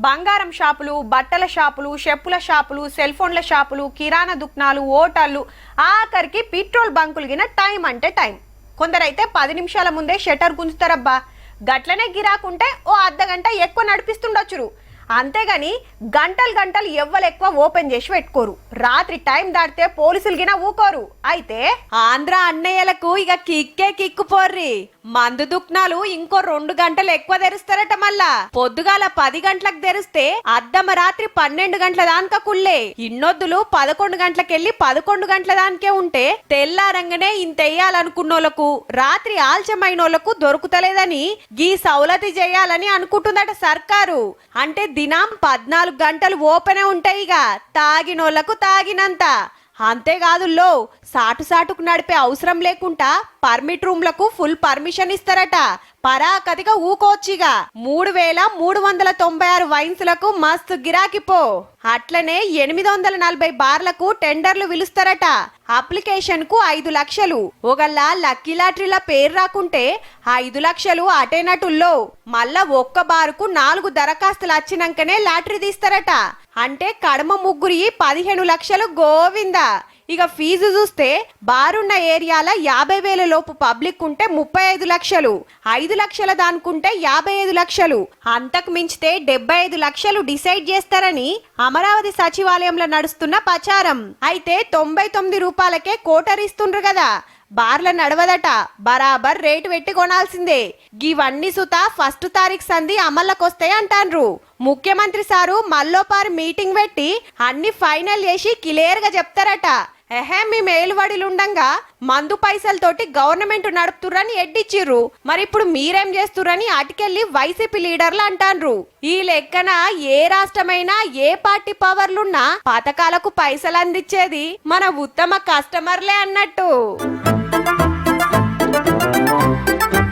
బంగారం షాపులు, బట్టల షాపులు, చెప్పుల షాపులు, సెల్ ఫోన్ల షాపులు, కిరాణా దుకాణాలు, హోటళ్లు, ఆఖరికి పెట్రోల్ బంకులు గిన టైం అంటే టైం. కొందరైతే 10 నిమిషాల ముందే షట్టర్ గుంజుతారబ్బా. గట్లనే గిరాకుంటే ఓ అర్ధగంట ఎక్కువ నడిపిస్తుండొచ్చురు. అంతేగాని గంటలు గంటలు ఎవ్వలెక్కువ ఓపెన్ చేసి పెట్టుకోరు. రాత్రి టైం దాటితే పోలీసులు గిన ఊకోరు. అయితే ఆంధ్ర అన్నయ్యలకు ఇక కిక్కే కిక్కుపోర్రి. మందు దుక్నాలు ఇంకో 2 గంటలు ఎక్కువ తెరుస్తారట. మళ్ళా పొద్దుగాల 10 గంటలకు తెరిస్తే అద్దమ రాత్రి 12 గంటల దానిక కుళ్ళే. ఇన్నొద్దులు 11 గంటలకెళ్ళి 11 గంటల దానికే ఉంటే తెల్లారంగానే ఇంతెయ్యాలనుకున్నోళ్లకు, రాత్రి ఆల్చమైనోళ్లకు దొరుకుతలేదని గీ సౌలతి చేయాలని అనుకుంటుందట సర్కారు. అంటే దినం 14 గంటలు ఓపెనే ఉంటాయిగా, తాగినోళ్లకు తాగినంత. అంతేకాదుల్లో సాటుకు నడిపే అవసరం లేకుండా పర్మిట్ రూమ్లకు ఫుల్ పర్మిషన్ ఇస్తారట. పరాకతిగా ఊకోవచ్చిగా. 3396 వైన్స్లకు మస్తు గిరాకిపో. అట్లనే 840 బార్లకు టెండర్లు పిలుస్తారట. అప్లికేషన్ కు 5 లక్షలు. ఒకళ్ళ లక్కీ లాటరీల పేరు రాకుంటే 5 లక్షలు అటేనటుల్లో. మళ్ళా ఒక్క బారుకు 4 దరఖాస్తులు వచ్చినాకనే లాటరీ తీస్తారట. అంటే కడమ ముగ్గురి 15 లక్షలు గోవిందా. ఇక ఫీజు చూస్తే బారున్న ఏరియాల 50,000 లోపు పబ్లిక్ ఉంటే 35 లక్షలు, 5 లక్షల దానుకుంటే 55 లక్షలు, అంతకు మించితే 75 లక్షలు డిసైడ్ చేస్తారని అమరావతి సచివాలయంలో నడుస్తున్న ప్రచారం. అయితే 99 రూపాయలకే కోటర్ ఇస్తుండ్రు కదా. బార్ల నడవదట, బరాబర్ రేటు పెట్టి కొనాల్సిందే. గివన్నీ సుత 1 తారీఖు సంధి అమల్లోకొస్తాయి అంటాన్రు. ముఖ్యమంత్రి సారు మల్లోపారి మీటింగ్ పెట్టి అన్ని ఫైనల్ చేసి క్లియర్ గా చెప్తారట. మీ మేలువడిలుండంగా మందు పైసలతోటి గవర్నమెంట్ నడుపుతుర్రని ఎడ్డిచ్చిర్రు. మరి ఇప్పుడు మీరేం చేస్తుర్రని అటుకెళ్ళి వైసీపీ లీడర్లు అంటాన్రు. ఈ లెక్కన ఏ రాష్ట్రమైనా ఏ పార్టీ పవర్లున్నా పథకాలకు పైసలు అందించేది మన ఉత్తమ కస్టమర్లే అన్నట్టు.